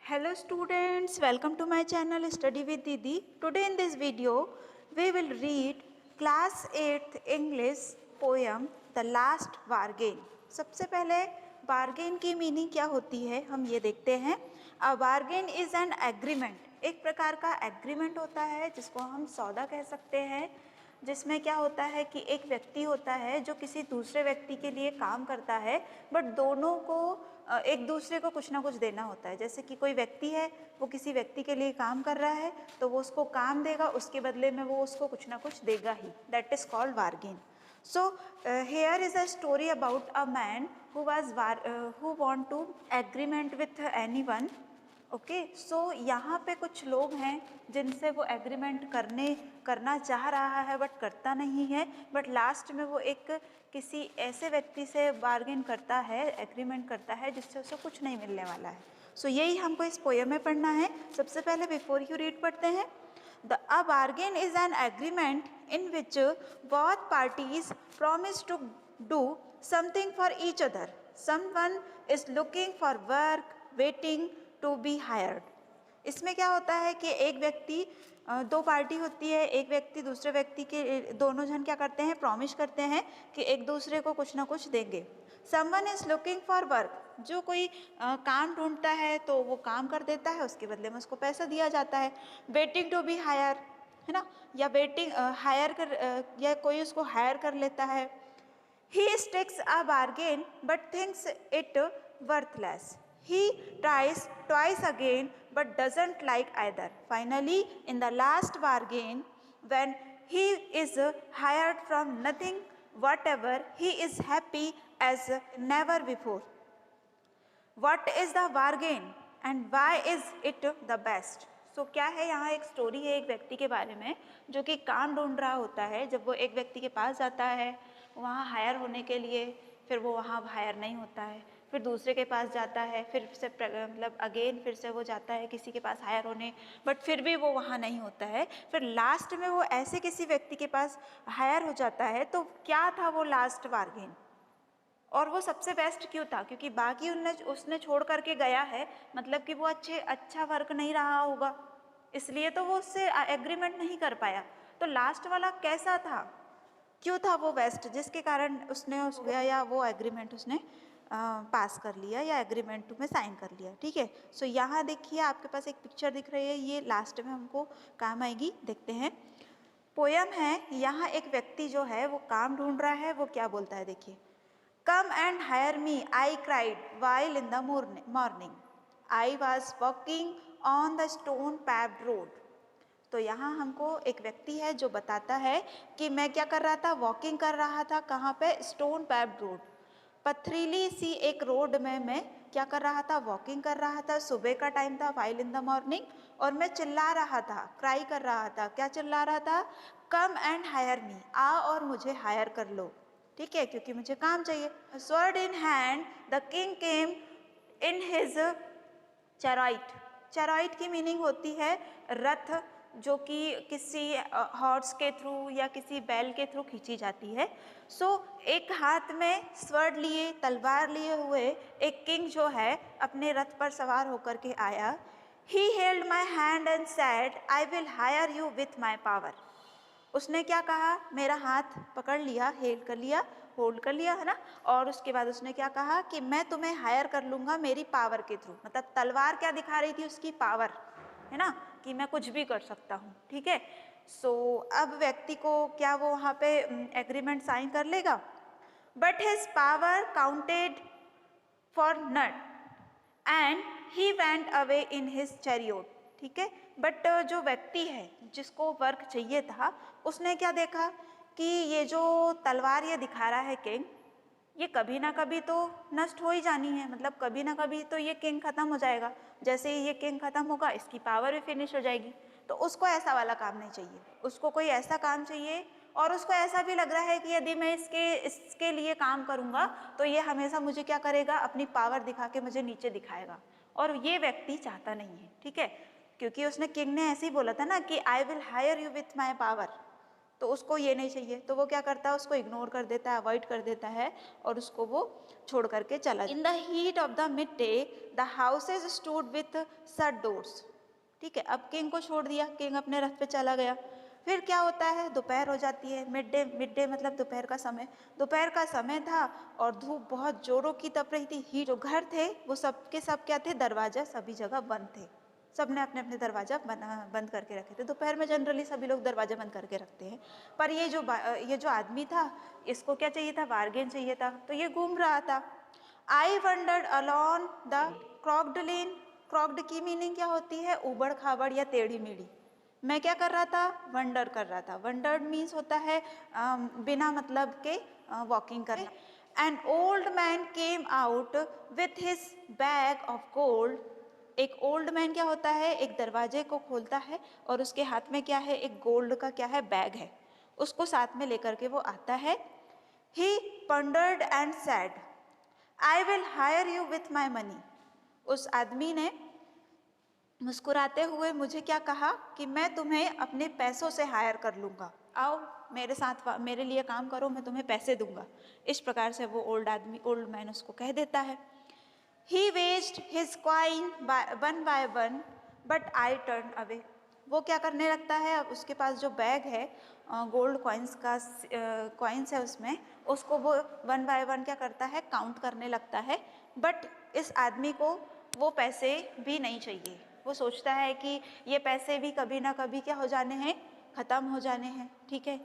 Hello students, welcome to my channel Study with Didi. Today in this video, we will read class 8th English poem The Last Bargain. सबसे पहले bargain की meaning क्या होती है हम ये देखते हैं. A bargain is an agreement. एक प्रकार का एग्रीमेंट होता है जिसको हम सौदा कह सकते हैं, जिसमें क्या होता है कि एक व्यक्ति होता है जो किसी दूसरे व्यक्ति के लिए काम करता है, बट दोनों को एक दूसरे को कुछ ना कुछ देना होता है. जैसे कि कोई व्यक्ति है, वो किसी व्यक्ति के लिए काम कर रहा है तो वो उसको काम देगा, उसके बदले में वो उसको कुछ ना कुछ देगा ही. That is called bargain. So here is a story about a man who want to agreement with anyone. Okay so यहाँ पे कुछ लोग हैं जिनसे वो एग्रीमेंट करना चाह रहा है बट करता नहीं है, बट लास्ट में वो एक किसी ऐसे व्यक्ति से बार्गेन करता है, एग्रीमेंट करता है जिससे उसे कुछ नहीं मिलने वाला है. सो यही हमको इस पोएम में पढ़ना है. सबसे पहले बिफोर यू रीड पढ़ते हैं. A bargain is an agreement in which both parties promise to do something for each other. Someone is looking for work, waiting to be hired. इसमें क्या होता है कि एक व्यक्ति, दो पार्टी होती है, एक व्यक्ति दूसरे व्यक्ति के, दोनों जन क्या करते हैं, प्रॉमिस करते हैं कि एक दूसरे को कुछ ना कुछ देंगे. Someone is looking for work, जो कोई काम ढूंढता है तो वो काम कर देता है, उसके बदले में उसको पैसा दिया जाता है. वेटिंग टू बी हायर है ना, या वेटिंग हायर कर या कोई उसको हायर कर लेता है. He strikes a bargain but thinks it worthless. He tries twice again but doesn't like either. Finally, in the last bargain, when he is hired from nothing whatever, he is happy as never before. What is the bargain and why is it the best? So क्या है, यहाँ एक story है एक व्यक्ति के बारे में जो कि काम ढूंढ रहा होता है. जब वो एक व्यक्ति के पास जाता है वहाँ हायर होने के लिए, फिर वो वहाँ हायर नहीं होता है, फिर दूसरे के पास जाता है, फिर से मतलब अगेन फिर से वो जाता है किसी के पास हायर होने, बट फिर भी वो वहाँ नहीं होता है. फिर लास्ट में वो ऐसे किसी व्यक्ति के पास हायर हो जाता है. तो क्या था वो लास्ट बार्गेन, और वो सबसे बेस्ट क्यों था? क्योंकि बाकी उसने छोड़ करके गया है, मतलब कि वो अच्छा वर्क नहीं रहा होगा, इसलिए तो वो उससे एग्रीमेंट नहीं कर पाया. तो लास्ट वाला कैसा था, क्यों था वो बेस्ट, जिसके कारण उसने या वो एग्रीमेंट उसने पास कर लिया या एग्रीमेंट में साइन कर लिया. ठीक है. सो यहाँ देखिए आपके पास एक पिक्चर दिख रही है, ये लास्ट में हमको काम आएगी. देखते हैं, पोयम है. यहाँ एक व्यक्ति जो है वो काम ढूंढ रहा है. वो क्या बोलता है, देखिए. Come and hire me, I cried while in the morning, I was walking on the stone paved road. तो यहाँ हमको एक व्यक्ति है जो बताता है कि मैं क्या कर रहा था, वॉकिंग कर रहा था. कहाँ पे, स्टोन पैव्ड रोड, पथरीली सी एक रोड में मैं क्या कर रहा था, वॉकिंग कर रहा था. सुबह का टाइम था, वाइल इन द मॉर्निंग, और मैं चिल्ला रहा था, क्राई कर रहा था. क्या चिल्ला रहा था, कम एंड हायर मी, आ और मुझे हायर कर लो. ठीक है, क्योंकि मुझे काम चाहिए. Sword in hand the king came in his chariot. Chariot की मीनिंग होती है रथ, जो कि किसी हॉर्स के थ्रू या किसी बैल के थ्रू खींची जाती है. सो एक हाथ में स्वर्ड लिए, तलवार लिए हुए एक किंग जो है अपने रथ पर सवार होकर के आया. He held my hand and said I will hire you with my power. उसने क्या कहा, मेरा हाथ पकड़ लिया, हेल्ड कर लिया, होल्ड कर लिया है ना, और उसके बाद उसने क्या कहा कि मैं तुम्हें हायर कर लूँगा मेरी पावर के थ्रू. मतलब तलवार क्या दिखा रही थी, उसकी पावर है ना, कि मैं कुछ भी कर सकता हूँ. ठीक है. सो अब व्यक्ति को क्या, वो वहाँ पे एग्रीमेंट साइन कर लेगा. But his power counted for naught and he went away in his chariot. ठीक है. बट जो व्यक्ति है जिसको वर्क चाहिए था, उसने क्या देखा कि ये जो तलवार ये दिखा रहा है किंग, ये कभी ना कभी तो नष्ट हो ही जानी है. मतलब कभी ना कभी तो ये किंग खत्म हो जाएगा. जैसे ही ये किंग खत्म होगा, इसकी पावर भी फिनिश हो जाएगी. तो उसको ऐसा वाला काम नहीं चाहिए, उसको कोई ऐसा काम चाहिए, और उसको ऐसा भी लग रहा है कि यदि मैं इसके लिए काम करूँगा तो ये हमेशा मुझे क्या करेगा, अपनी पावर दिखा के मुझे नीचे दिखाएगा. और ये व्यक्ति चाहता नहीं है. ठीक है. क्योंकि उसने, किंग ने ऐसे ही बोला था ना कि आई will hire you with my power. तो उसको ये नहीं चाहिए, तो वो क्या करता है, उसको इग्नोर कर देता है, अवॉइड कर देता है और उसको वो छोड़ करके चला जाता है। In the heat of the mid day the houses stood with shut doors. ठीक है, अब किंग को छोड़ दिया, किंग अपने रथ पे चला गया। फिर क्या होता है, दोपहर हो जाती है। मिड डे मतलब दोपहर का समय। दोपहर का समय था और धूप बहुत जोरों की तप रही थी। हीट, जो घर थे वो सब के सब क्या थे, दरवाजा सभी जगह बंद थे। सब ने अपने अपने दरवाजा बंद करके रखे थे। दोपहर में जनरली सभी लोग दरवाजा बंद करके रखते हैं। पर ये जो आदमी था, इसको क्या चाहिए था, बार्गेन चाहिए था, तो ये घूम रहा था। आई वंडर्ड अलॉन द क्रॉक्ड लेन। क्रॉक्ड की मीनिंग क्या होती है, उबड़ खाबड़ या टेढ़ी मेढ़ी। मैं क्या कर रहा था, वंडर कर रहा था। वंडर्ड मीन्स होता है बिना मतलब के वॉकिंग करना। An old man came out with his bag of gold. एक ओल्ड मैन क्या होता है, एक दरवाजे को खोलता है और उसके हाथ में क्या है, एक गोल्ड का क्या है, बैग है, उसको साथ में लेकर के वो आता है। He pondered and said, I will hire you with my money. उस आदमी ने मुस्कुराते हुए मुझे क्या कहा कि मैं तुम्हें अपने पैसों से हायर कर लूँगा, आओ मेरे साथ, मेरे लिए काम करो, मैं तुम्हें पैसे दूंगा। इस प्रकार से वो ओल्ड मैन उसको कह देता है। He waste his coin one by one but I turn away. वो क्या करने लगता है, अब उसके पास जो बैग है गोल्ड कॉइन्स का, कॉइन्स है उसमें, उसको वो वन बाय वन क्या करता है, काउंट करने लगता है। बट इस आदमी को वो पैसे भी नहीं चाहिए। वो सोचता है कि ये पैसे भी कभी ना कभी क्या हो जाने हैं, ख़त्म हो जाने हैं। ठीक है,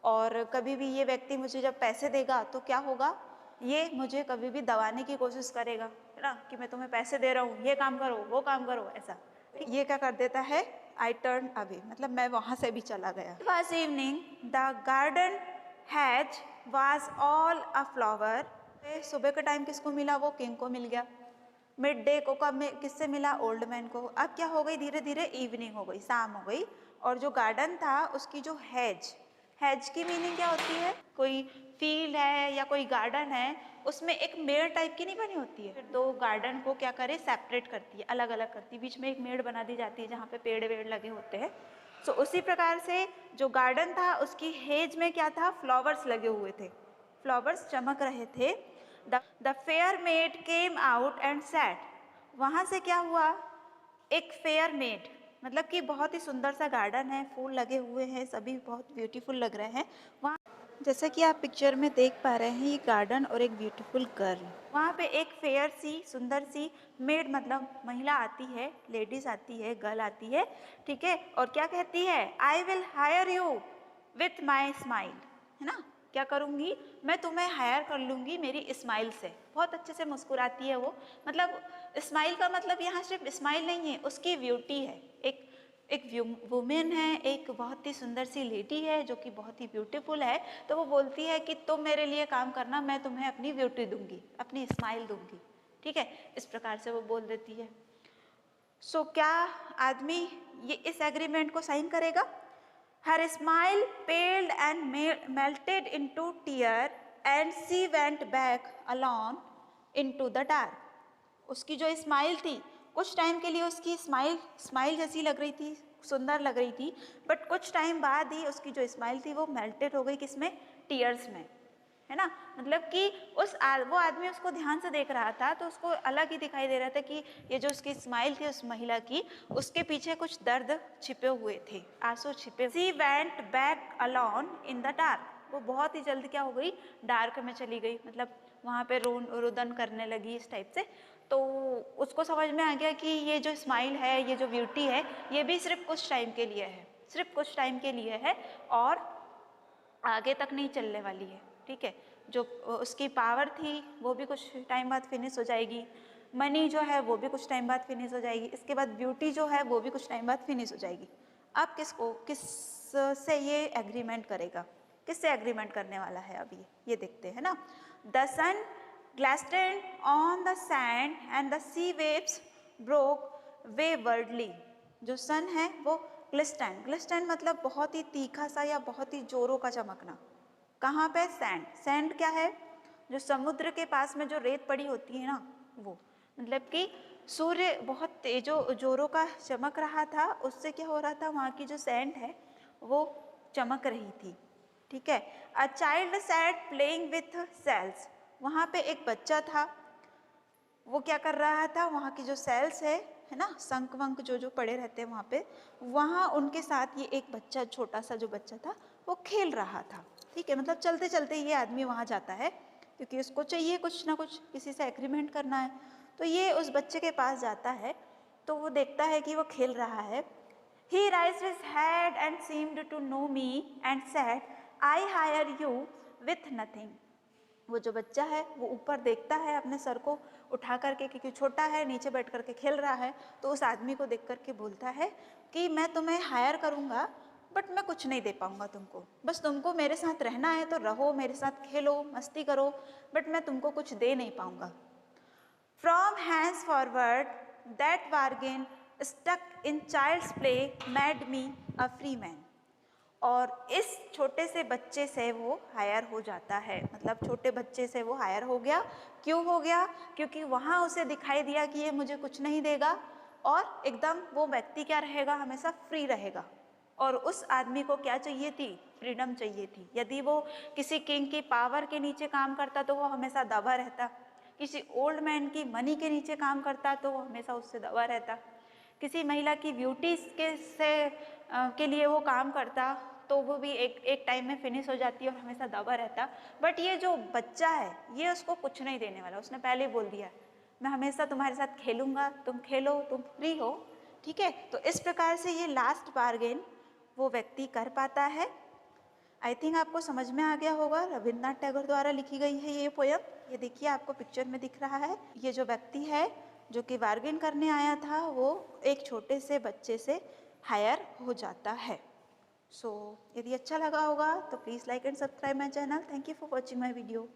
और कभी भी ये व्यक्ति मुझे जब पैसे देगा तो क्या होगा, ये मुझे कभी भी दबाने की कोशिश करेगा, है ना, कि मैं तुम्हें पैसे दे रहा हूँ, ये काम करो, वो काम करो, ऐसा। ये क्या कर देता है, आई टर्न अवे, मतलब मैं वहाँ से भी चला गया। Was evening the garden has was all a flower. सुबह का टाइम किसको मिला, वो किंग को मिल गया। मिड डे को कब में किससे मिला, ओल्ड मैन को। अब क्या हो गई, धीरे धीरे इवनिंग हो गई, शाम हो गई। और जो गार्डन था उसकी जो हैज की मीनिंग क्या होती है, कोई फील्ड है या कोई गार्डन है, उसमें एक मेड़ टाइप की नहीं बनी होती है, तो गार्डन को क्या करे, सेपरेट करती है, अलग अलग करती है, बीच में एक मेड़ बना दी जाती है जहाँ पे पेड़ वेड़ लगे होते हैं। सो उसी प्रकार से जो गार्डन था उसकी हेज में क्या था, फ्लावर्स लगे हुए थे, फ्लावर्स चमक रहे थे। The fair made came out and set. वहाँ से क्या हुआ, एक फेयर मेड मतलब कि बहुत ही सुंदर सा गार्डन है, फूल लगे हुए हैं, सभी बहुत ब्यूटीफुल लग रहे हैं। वहाँ जैसा कि आप पिक्चर में देख पा रहे हैं, ये गार्डन और एक ब्यूटीफुल गर्ल, वहाँ पे एक फेयर सी, सुंदर सी मेड मतलब महिला आती है, लेडीज आती है, गर्ल आती है। ठीक है, और क्या कहती है, आई will hire you with my smile, है ना, क्या करूँगी, मैं तुम्हें हायर कर लूँगी मेरी स्माइल से। बहुत अच्छे से मुस्कुराती है वो, मतलब स्माइल का मतलब यहाँ सिर्फ स्माइल नहीं है, उसकी ब्यूटी है। एक वुमेन है, एक बहुत ही सुंदर सी लेडी है जो कि बहुत ही ब्यूटीफुल है, तो वो बोलती है कि तुम मेरे लिए काम करना, मैं तुम्हें अपनी ब्यूटी दूंगी, अपनी स्माइल दूंगी। ठीक है, इस प्रकार से वो बोल देती है। सो क्या आदमी ये इस एग्रीमेंट को साइन करेगा। Her smile paled and melted into tear and she went back alone into the dark. उसकी जो स्माइल थी, कुछ टाइम के लिए उसकी स्माइल जैसी लग रही थी, सुंदर लग रही थी, बट कुछ टाइम बाद ही उसकी जो स्माइल थी वो मेल्टेड हो गई, किसमें, टीयर्स में, है ना। मतलब कि वो आदमी उसको ध्यान से देख रहा था तो उसको अलग ही दिखाई दे रहा था कि ये जो उसकी स्माइल थी उस महिला की, उसके पीछे कुछ दर्द छिपे हुए थे, आंसू छिपे। She went back alone in the dark. वो बहुत ही जल्द क्या हो गई, डार्क में चली गई, मतलब वहाँ पे रुदन करने लगी इस टाइप से। तो उसको समझ में आ गया कि ये जो स्माइल है, ये जो ब्यूटी है, ये भी सिर्फ कुछ टाइम के लिए है, सिर्फ कुछ टाइम के लिए है और आगे तक नहीं चलने वाली है। ठीक है, जो उसकी पावर थी वो भी कुछ टाइम बाद फिनिश हो जाएगी, मनी जो है वो भी कुछ टाइम बाद फिनिश हो जाएगी, इसके बाद ब्यूटी जो है वो भी कुछ टाइम बाद फिनिश हो जाएगी। अब किस से ये एग्रीमेंट करेगा, किससे एग्रीमेंट करने वाला है, अब ये देखते हैं ना। The sun glistened on the sand and the sea waves broke waywardly. जो सन है वो ग्लिस्टेंड मतलब बहुत ही तीखा सा या बहुत ही जोरों का चमकना। कहाँ पे, सैंड क्या है, जो समुद्र के पास में जो रेत पड़ी होती है ना, वो मतलब कि सूर्य बहुत तेजो जोरों का चमक रहा था, उससे क्या हो रहा था, वहाँ की जो सैंड है वो चमक रही थी। ठीक है, a child sat playing with shells, वहाँ पे एक बच्चा था, वो क्या कर रहा था, वहाँ की जो सेल्स है ना, शंख वंक जो जो पड़े रहते हैं वहाँ पे, वहाँ उनके साथ ये एक बच्चा, छोटा सा जो बच्चा था, वो खेल रहा था। ठीक है, मतलब चलते चलते ये आदमी वहाँ जाता है क्योंकि उसको चाहिए कुछ ना कुछ, किसी से एग्रीमेंट करना है। तो ये उस बच्चे के पास जाता है, तो वो देखता है कि वो खेल रहा है। He raised his head and seemed to know me and said, I hire you with nothing. वो जो बच्चा है वो ऊपर देखता है, अपने सर को उठा करके, क्योंकि छोटा है, नीचे बैठ करके खेल रहा है, तो उस आदमी को देख करके बोलता है कि मैं तुम्हें हायर करूँगा, बट मैं कुछ नहीं दे पाऊँगा तुमको, बस तुमको मेरे साथ रहना है तो रहो, मेरे साथ खेलो मस्ती करो, बट मैं तुमको कुछ दे नहीं पाऊँगा। From henceforward, that bargain stuck in child's play made me a free man. और इस छोटे से बच्चे से वो हायर हो जाता है, मतलब छोटे बच्चे से वो हायर हो गया। क्यों हो गया? क्योंकि वहाँ उसे दिखाई दिया कि ये मुझे कुछ नहीं देगा, और एकदम वो व्यक्ति क्या रहेगा, हमेशा फ्री रहेगा। और उस आदमी को क्या चाहिए थी? फ्रीडम चाहिए थी। यदि वो किसी किंग की पावर के नीचे काम करता तो वो हमेशा दबा रहता, किसी ओल्ड मैन की मनी के नीचे काम करता तो वो हमेशा उससे दबा रहता, किसी महिला की ब्यूटी के लिए वो काम करता तो वो भी एक टाइम में फिनिश हो जाती है और हमेशा दबा रहता। बट ये जो बच्चा है ये उसको कुछ नहीं देने वाला, उसने पहले ही बोल दिया मैं हमेशा तुम्हारे साथ खेलूँगा, तुम खेलो, तुम फ्री हो। ठीक है, तो इस प्रकार से ये लास्ट बार्गेन वो व्यक्ति कर पाता है। आई थिंक आपको समझ में आ गया होगा, रविन्द्रनाथ टैगोर द्वारा लिखी गई है ये पोयम। ये देखिए आपको पिक्चर में दिख रहा है, ये जो व्यक्ति है जो कि बार्गेन करने आया था वो एक छोटे से बच्चे से हायर हो जाता है। सो यदि अच्छा लगा होगा तो please like and subscribe my channel. Thank you for watching my video.